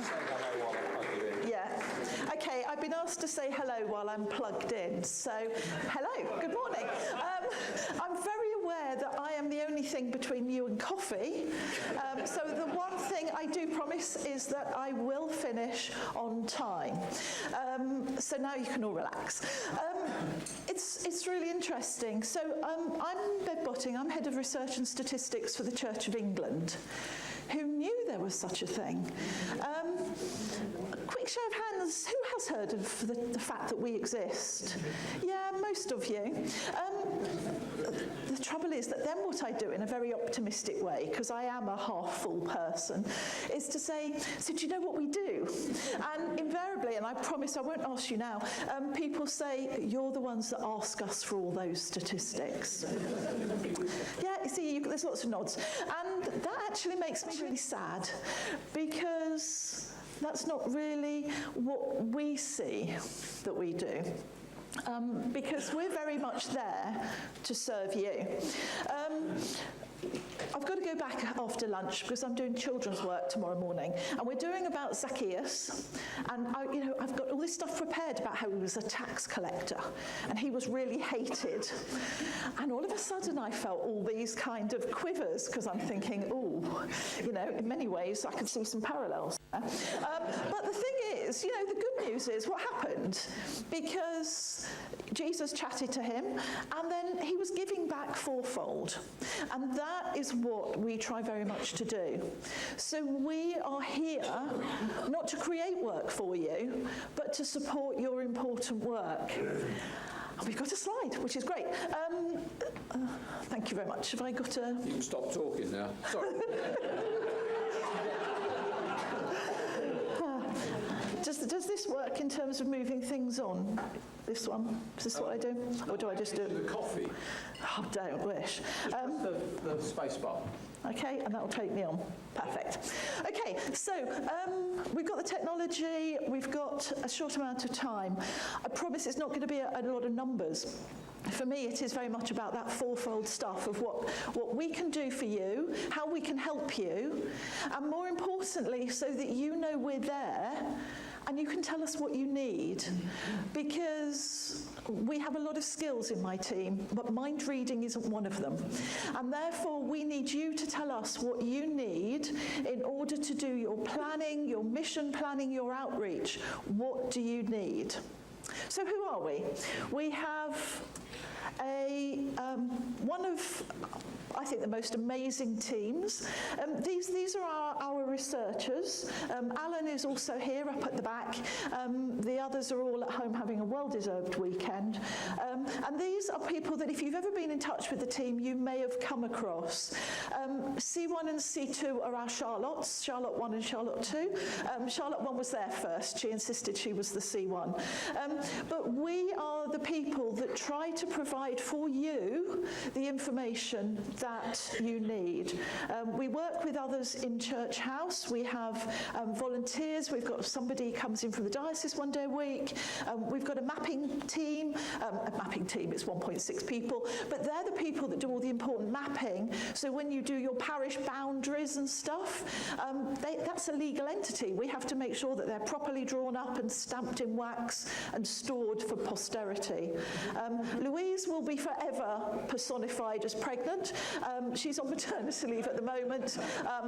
Say hello while I plug you in. Yeah. Okay, I've been asked to say hello while I'm plugged in. So, hello, good morning. I'm very aware that I am the only thing between you and coffee. So the one thing I do promise is that I will finish on time. So now you can all relax. It's really interesting. So I'm Bev Botting. I'm Head of Research and Statistics for the Church of England. Who knew there was such a thing? A quick show of hands, who has heard of the fact that we exist? Yeah, most of you. The trouble is that then what I do in a very optimistic way, because I am a half-full person, is to say, so do you know what we do? And invariably, and I promise I won't ask you now, people say, you're the ones that ask us for all those statistics. Yeah, you see, there's lots of nods. And that actually makes me really sad, because that's not really what we see that we do. Because we're very much there to serve you. I've got to go back after lunch because I'm doing children's work tomorrow morning, and we're doing about Zacchaeus, and I've got all this stuff prepared about how he was a tax collector and he was really hated, and all of a sudden I felt all these kind of quivers because I'm thinking, in many ways I can see some parallels there. But the thing is, the good news is what happened, because Jesus chatted to him and then he was giving back fourfold, and that is what we try very much to do. So we are here not to create work for you, but to support your important work. And we've got a slide, which is great. Thank you very much. Have I got a... You can stop talking now. Sorry. Does this work in terms of moving things on? This one? Is this what I do? Or do I just do... The coffee. Oh, don't wish. The space bar. Okay, and that will take me on. Perfect. Okay, so we've got the technology, we've got a short amount of time. I promise it's not going to be a lot of numbers. For me, it is very much about that fourfold stuff of what we can do for you, how we can help you, and more importantly, so that you know we're there and you can tell us what you need. Because we have a lot of skills in my team, but mind reading isn't one of them. And therefore, we need you to tell us what you need in order to do your planning, your mission planning, your outreach. What do you need? So who are we? We have one of, I think, the most amazing teams. These are our researchers. Alan is also here up at the back. The others are all at home having a well-deserved weekend. And these are people that if you've ever been in touch with the team, you may have come across. C1 and C2 are our Charlottes, Charlotte 1 and Charlotte 2. Charlotte 1 was there first. She insisted she was the C1. But we are the people that try to provide for you the information that you need. We work with others in Church House. We have volunteers. We've got somebody who comes in from the diocese one day a week. We've got a mapping team. It's 1.6 people, but they're the people that do all the important mapping. So when you do your parish boundaries and stuff, that's a legal entity. We have to make sure that they're properly drawn up and stamped in wax and stored for posterity. Louise will be forever personified as pregnant. She's on maternity leave at the moment.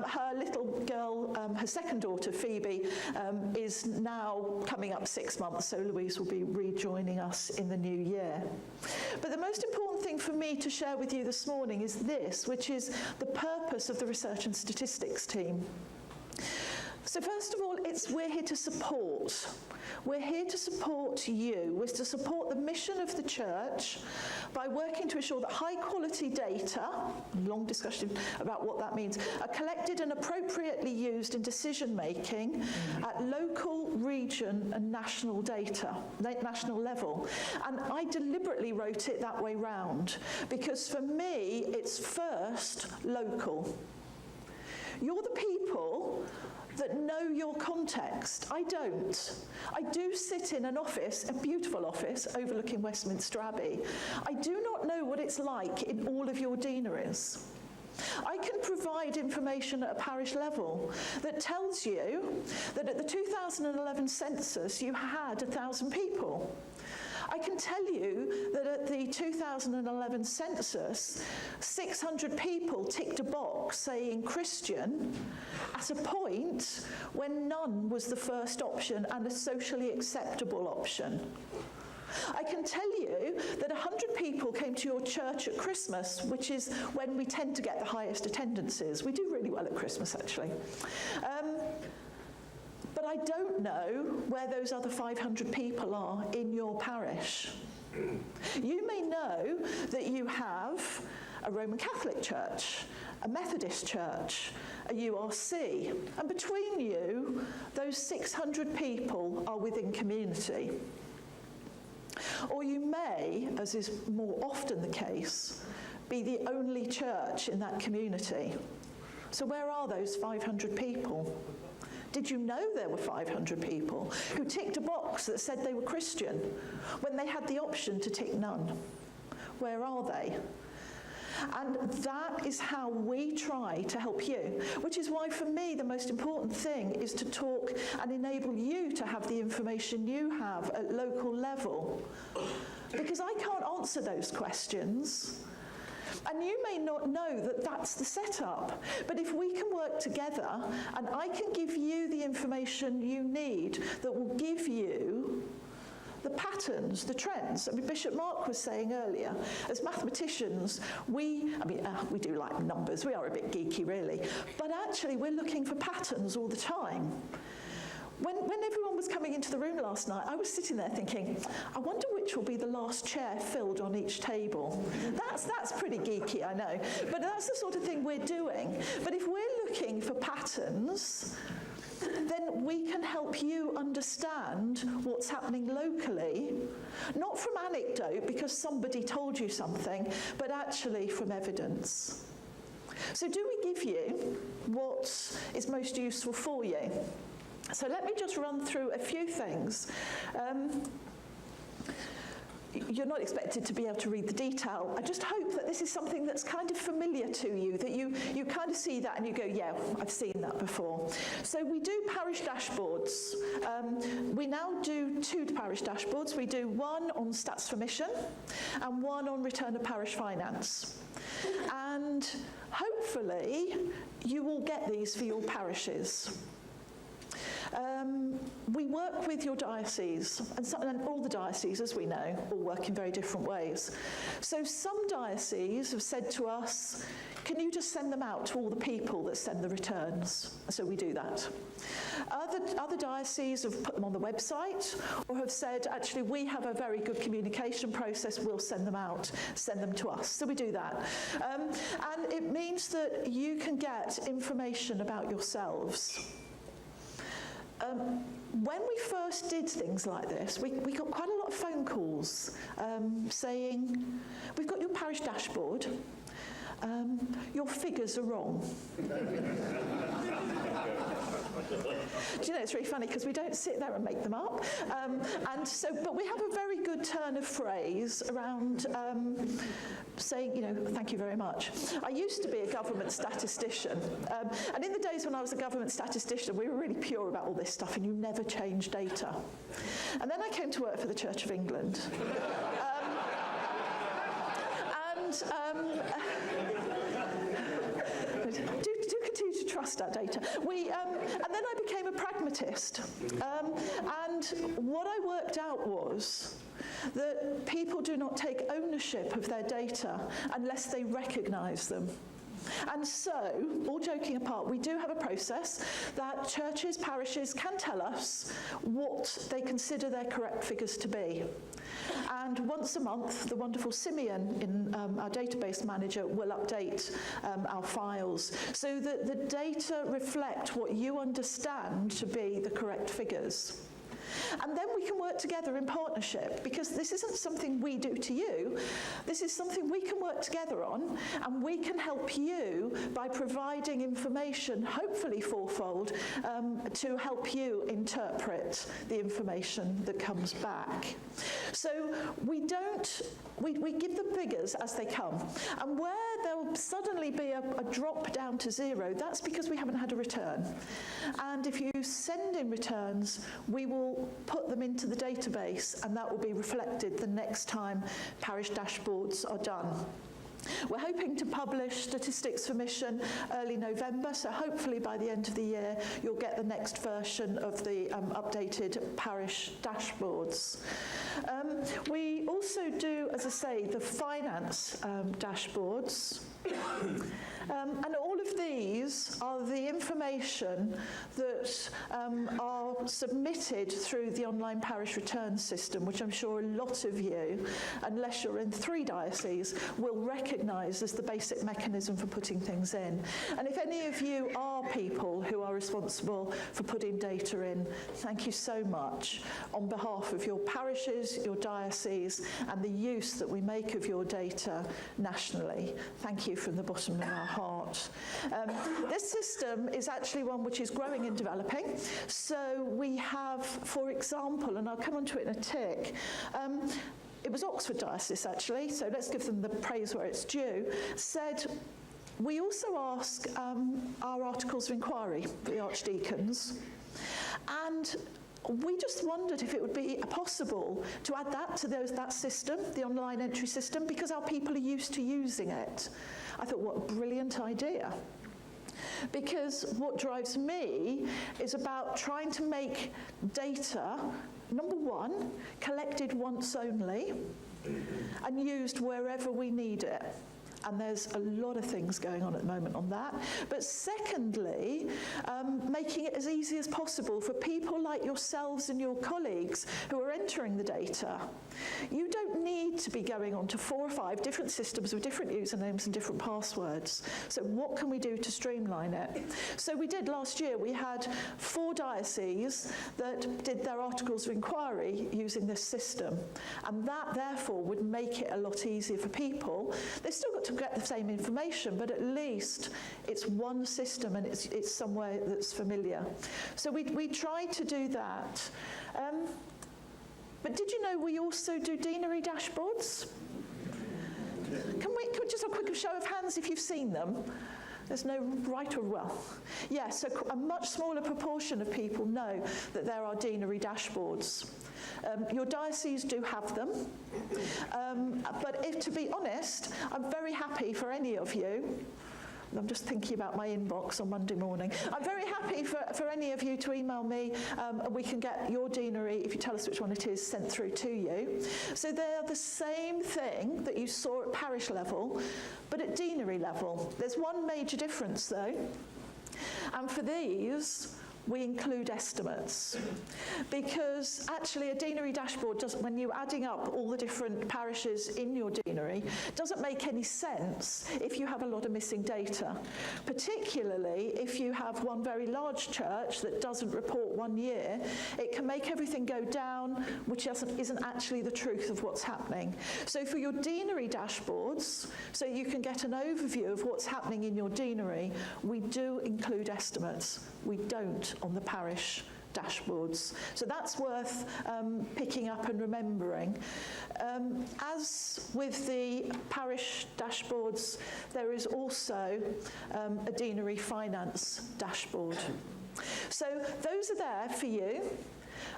Her little girl, her second daughter, Phoebe, is now coming up 6 months, so Louise will be rejoining us in the new year. But the most important thing for me to share with you this morning is this, which is the purpose of the Research and Statistics team. So first of all, we're here to support. We're here to support you. We're to support the mission of the church by working to ensure that high quality data, long discussion about what that means, are collected and appropriately used in decision making at local, region and national level. And I deliberately wrote it that way round, because for me, it's first local. You're the people that know your context. I don't. I do sit in an office, a beautiful office, overlooking Westminster Abbey. I do not know what it's like in all of your deaneries. I can provide information at a parish level that tells you that at the 2011 census you had 1,000 people. I can tell you that at the 2011 census, 600 people ticked a box saying Christian at a point when none was the first option and a socially acceptable option. I can tell you that 100 people came to your church at Christmas, which is when we tend to get the highest attendances. We do really well at Christmas, actually. But I don't know where those other 500 people are in your parish. You may know that you have a Roman Catholic church, a Methodist church, a URC, and between you, those 600 people are within community. Or you may, as is more often the case, be the only church in that community. So where are those 500 people? Did you know there were 500 people who ticked a box that said they were Christian when they had the option to tick none? Where are they? And that is how we try to help you, which is why for me the most important thing is to talk and enable you to have the information you have at local level. Because I can't answer those questions. And you may not know that that's the setup, but if we can work together and I can give you the information you need that will give you the patterns, the trends. I mean, Bishop Mark was saying earlier, as mathematicians, we do like numbers, we are a bit geeky really, but actually we're looking for patterns all the time. When everyone was coming into the room last night, I was sitting there thinking, I wonder which will be the last chair filled on each table. That's pretty geeky, I know, but that's the sort of thing we're doing. But if we're looking for patterns, then we can help you understand what's happening locally, not from anecdote because somebody told you something, but actually from evidence. So do we give you what is most useful for you? So let me just run through a few things. You're not expected to be able to read the detail. I just hope that this is something that's kind of familiar to you, that you kind of see that and you go, yeah, I've seen that before. So we do parish dashboards. We now do 2 parish dashboards. We do one on stats for mission and one on return of parish finance. And hopefully you will get these for your parishes. We work with your diocese, and all the dioceses, as we know, all work in very different ways. So some dioceses have said to us, can you just send them out to all the people that send the returns? So we do that. Other dioceses have put them on the website or have said, actually, we have a very good communication process, we'll send them out, send them to us. So we do that. And it means that you can get information about yourselves. When we first did things like this, we got quite a lot of phone calls saying, we've got your parish dashboard, your figures are wrong. Do you know, it's really funny because we don't sit there and make them up. But we have a very good turn of phrase around saying, thank you very much. I used to be a government statistician. And in the days when I was a government statistician, we were really pure about all this stuff and you never change data. And then I came to work for the Church of England. Do continue to trust our data. And then I became a pragmatist. And what I worked out was that people do not take ownership of their data unless they recognise them. And so, all joking apart, we do have a process that churches, parishes can tell us what they consider their correct figures to be. And once a month, the wonderful Simeon, in our database manager, will update our files so that the data reflect what you understand to be the correct figures. And then we can work together in partnership, because this isn't something we do to you. This is something we can work together on, and we can help you by providing information, hopefully fourfold, to help you interpret the information that comes back. So we give the figures as they come. And where there'll suddenly be a drop down to 0, that's because we haven't had a return. And if you send in returns, we will put them into the database, and that will be reflected the next time parish dashboards are done. We're hoping to publish statistics for Mission early November, so hopefully by the end of the year you'll get the next version of the updated parish dashboards. We also do, as I say, the finance dashboards. And all of these are the information that are submitted through the online parish return system, which I'm sure a lot of you, unless you're in 3 dioceses, will recognise as the basic mechanism for putting things in. And if any of you are people who are responsible for putting data in, thank you so much on behalf of your parishes, your dioceses, and the use that we make of your data nationally. Thank you from the bottom of our heart. This system is actually one which is growing and developing. So we have, for example, and I'll come on to it in a tick, it was Oxford Diocese actually, so let's give them the praise where it's due, said, we also ask our articles of inquiry for the archdeacons, and we just wondered if it would be possible to add that to that system, the online entry system, because our people are used to using it. I thought, what a brilliant idea. Because what drives me is about trying to make data, number one, collected once only and used wherever we need it. And there's a lot of things going on at the moment on that. But secondly, making it as easy as possible for people like yourselves and your colleagues who are entering the data. You don't need to be going on to 4 or 5 different systems with different usernames and different passwords. So what can we do to streamline it? So we did last year, we had 4 dioceses that did their articles of inquiry using this system. And that therefore would make it a lot easier for people. They've still got to get the same information, but at least it's one system and it's somewhere that's familiar. So we tried to do that. But did you know we also do deanery dashboards? Can we just have a quick show of hands if you've seen them? There's no right or well. Yeah, so a much smaller proportion of people know that there are deanery dashboards. Your dioceses do have them, but if, to be honest, I'm very happy for any of you. I'm just thinking about my inbox on Monday morning. I'm very happy for any of you to email me, and we can get your deanery, if you tell us which one it is, sent through to you. So they're the same thing that you saw at parish level, but at deanery level. There's one major difference though, and for these, we include estimates, because actually a deanery dashboard doesn't, when you're adding up all the different parishes in your deanery, doesn't make any sense if you have a lot of missing data, particularly if you have one very large church that doesn't report 1 year. It can make everything go down, which isn't actually the truth of what's happening. So for your deanery dashboards, so you can get an overview of what's happening in your deanery, we do include estimates. We don't on the parish dashboards. So that's worth picking up and remembering. As with the parish dashboards, there is also a deanery finance dashboard. So those are there for you.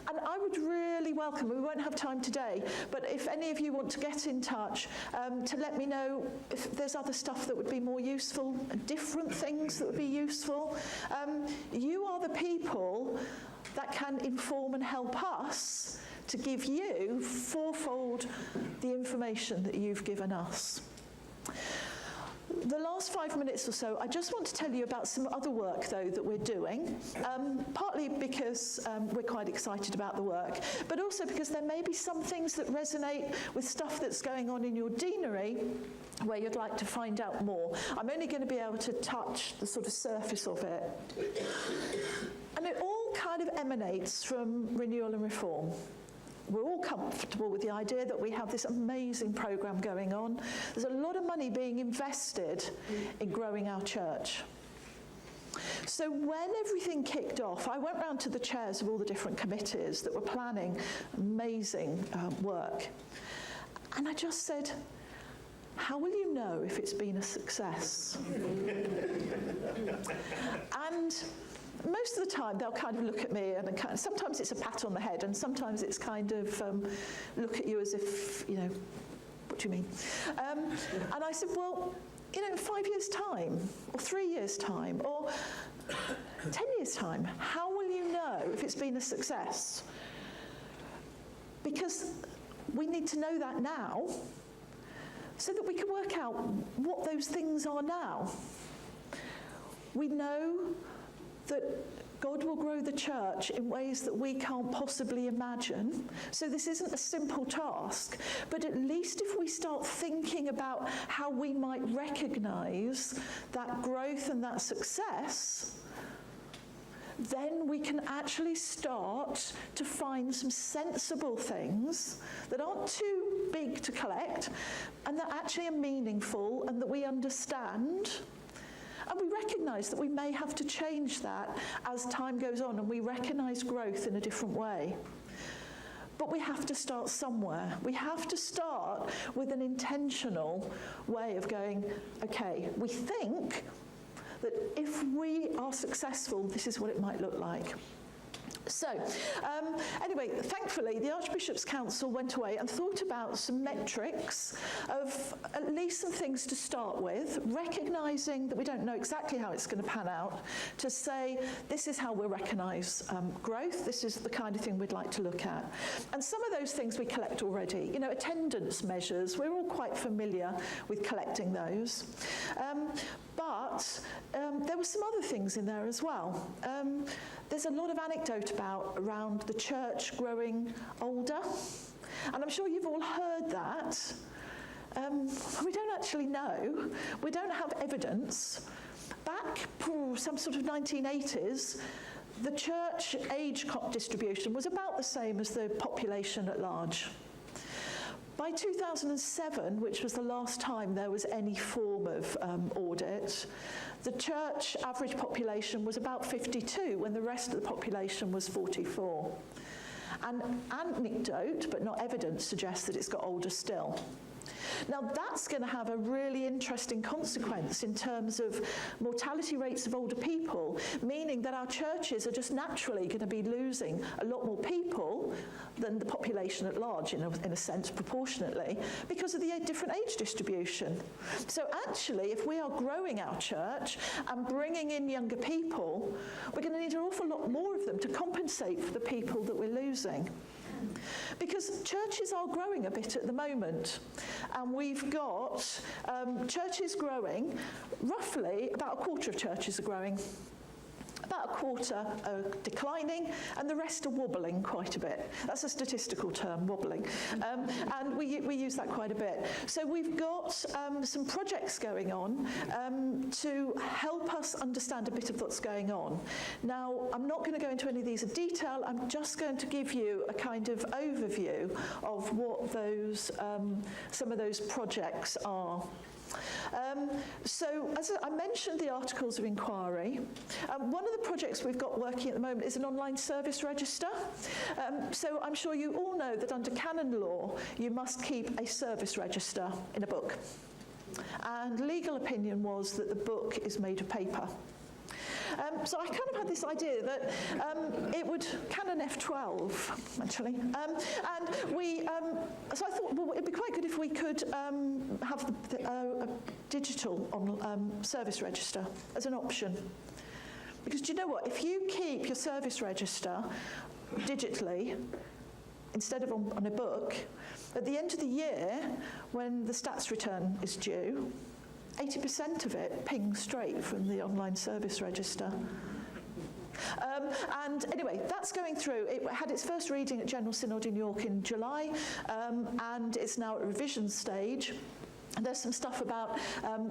And I would really welcome, we won't have time today, but if any of you want to get in touch to let me know if there's other stuff that would be more useful, different things that would be useful. You are the people that can inform and help us to give you 4-fold the information that you've given us. The last 5 minutes or so, I just want to tell you about some other work, though, that we're doing, partly because we're quite excited about the work, but also because there may be some things that resonate with stuff that's going on in your deanery where you'd like to find out more. I'm only going to be able to touch the sort of surface of it. And it all kind of emanates from renewal and reform. We're all comfortable with the idea that we have this amazing programme going on. There's a lot of money being invested in growing our church. So when everything kicked off, I went round to the chairs of all the different committees that were planning amazing work. And I just said, how will you know if it's been a success? And most of the time they'll kind of look at me and sometimes it's a pat on the head and sometimes it's kind of look at you as if, you know, what do you mean? And I said, well, you know, in 5 years' time or 3 years' time or 10 years' time, how will you know if it's been a success? Because we need to know that now so that we can work out what those things are now. We know that God will grow the church in ways that we can't possibly imagine. So this isn't a simple task, but at least if we start thinking about how we might recognise that growth and that success, then we can actually start to find some sensible things that aren't too big to collect and that actually are meaningful and that we understand. And we recognise that we may have to change that as time goes on and we recognise growth in a different way. But we have to start somewhere. We have to start with an intentional way of going, okay, we think that if we are successful, this is what it might look like. So, anyway, thankfully, the Archbishop's Council went away and thought about some metrics of at least some things to start with, recognising that we don't know exactly how it's going to pan out, to say this is how we'll recognise growth, this is the kind of thing we'd like to look at. And some of those things we collect already. You know, attendance measures, we're all quite familiar with collecting those. But there were some other things in there as well. There's a lot of anecdote around the church growing older. And I'm sure you've all heard that. We don't actually know. We don't have evidence. Back some sort of 1980s, the church age distribution was about the same as the population at large. By 2007, which was the last time there was any form of audit, the church average population was about 52, when the rest of the population was 44. And anecdote, but not evidence, suggests that it's got older still. Now that's going to have a really interesting consequence in terms of mortality rates of older people, meaning that our churches are just naturally going to be losing a lot more people than the population at large, in a sense, proportionately, because of the different age distribution. So actually, if we are growing our church and bringing in younger people, we're going to need an awful lot more of them to compensate for the people that we're losing. Because churches are growing a bit at the moment, and we've got churches growing, roughly about a quarter of churches are growing, about a quarter are declining, and the rest are wobbling quite a bit. That's a statistical term, wobbling. And we use that quite a bit. So we've got some projects going on to help us understand a bit of what's going on. Now, I'm not going to go into any of these in detail. I'm just going to give you a kind of overview of what those some of those projects are. So, as I mentioned, the articles of inquiry. One of the projects we've got working at the moment is an online service register. So I'm sure you all know that under canon law, you must keep a service register in a book. And legal opinion was that the book is made of paper. So I kind of had this idea that it would, Canon F12, actually, and we, so I thought, well, it'd be quite good if we could have a digital service register as an option. Because do you know what, if you keep your service register digitally, instead of on a book, at the end of the year, when the stats return is due, 80% of it pings straight from the online service register. And anyway, that's going through. It had its first reading at General Synod in York in July, and it's now at revision stage. And there's some stuff about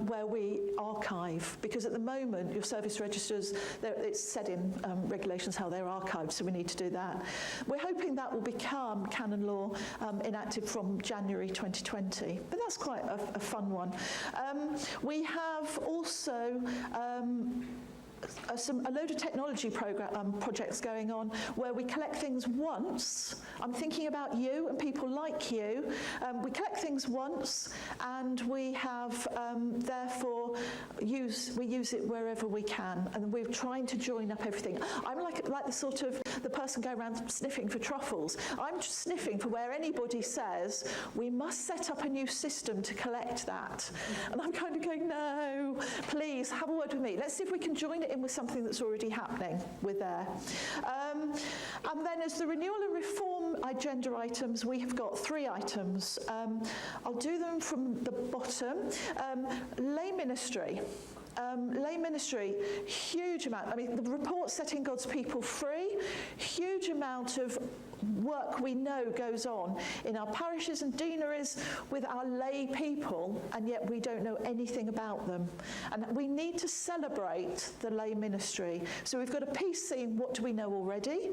where we archive, because at the moment your service registers, it's said in regulations how they're archived, so we need to do that. We're hoping that will become canon law enacted from January 2020, but that's quite a fun one. We have also a load of technology projects going on where we collect things once. I'm thinking about you and people like you. We collect things once, and we have therefore use it wherever we can, and we're trying to join up everything. I'm like the sort of the person going around sniffing for truffles. I'm just sniffing for where anybody says we must set up a new system to collect that, and I'm kind of going, no, please have a word with me. Let's see if we can join it in with something that's already happening with there. And then as the renewal and reform agenda items, we have got 3 items. I'll do them from the bottom. Lay ministry. Lay ministry, huge amount. I mean, the report Setting God's People Free, huge amount of work we know goes on in our parishes and deaneries with our lay people, and yet we don't know anything about them. And we need to celebrate the lay ministry. So we've got a piece saying, what do we know already?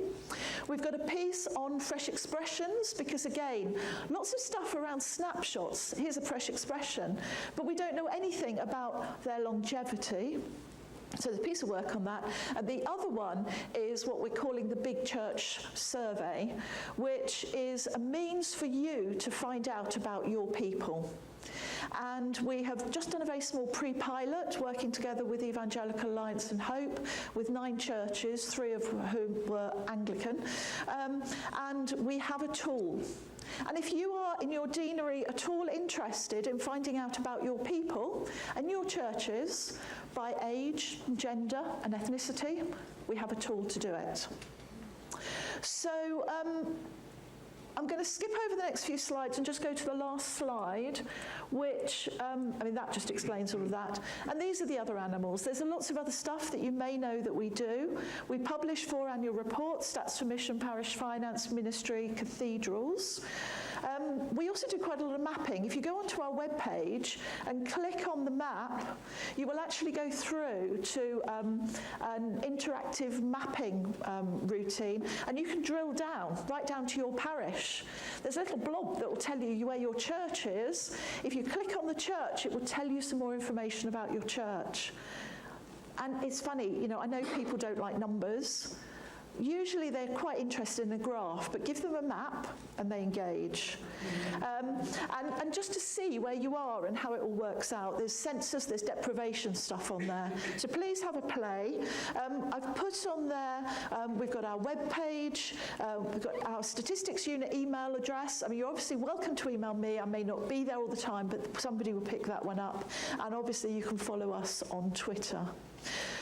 We've got a piece on fresh expressions, because again, lots of stuff around snapshots. Here's a fresh expression, but we don't know anything about their longevity. So there's a piece of work on that. And the other one is what we're calling the Big Church Survey, which is a means for you to find out about your people. And we have just done a very small pre-pilot, working together with the Evangelical Alliance and Hope, with 9 churches, 3 of whom were Anglican. And we have a tool. And if you are in your deanery at all interested in finding out about your people and your churches by age, gender and ethnicity, we have a tool to do it. So I'm going to skip over the next few slides and just go to the last slide, which, I mean, that just explains all of that. And these are the other animals. There's lots of other stuff that you may know that we do. We publish 4 annual reports, Stats for Mission, Parish Finance, Ministry, Cathedrals. We also do quite a lot of mapping. If you go onto our webpage and click on the map, you will actually go through to an interactive mapping routine, and you can drill down, right down to your parish. There's a little blob that will tell you where your church is. If you click on the church, it will tell you some more information about your church. And it's funny, you know, I know people don't like numbers. Usually they're quite interested in a graph, but give them a map and they engage. And just to see where you are and how it all works out, there's census, there's deprivation stuff on there. So please have a play. I've put on there, we've got our webpage, we've got our statistics unit email address. I mean, you're obviously welcome to email me. I may not be there all the time, but somebody will pick that one up. And obviously you can follow us on Twitter.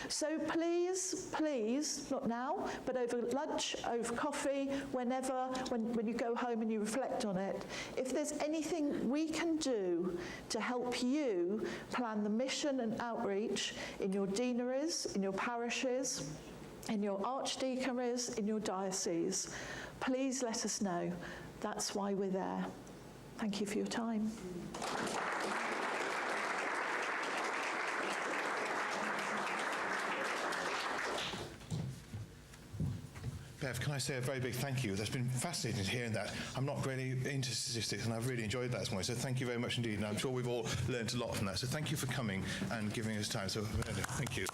So please, not now, but over lunch, over coffee, whenever, when you go home and you reflect on it, if there's anything we can do to help you plan the mission and outreach in your deaneries, in your parishes, in your archdeaconries, in your diocese, please let us know. That's why we're there. Thank you for your time. Bev, can I say a very big thank you? That's been fascinating hearing that. I'm not really into statistics, and I've really enjoyed that this morning, so thank you very much indeed, and I'm sure we've all learned a lot from that. So thank you for coming and giving us time. So thank you.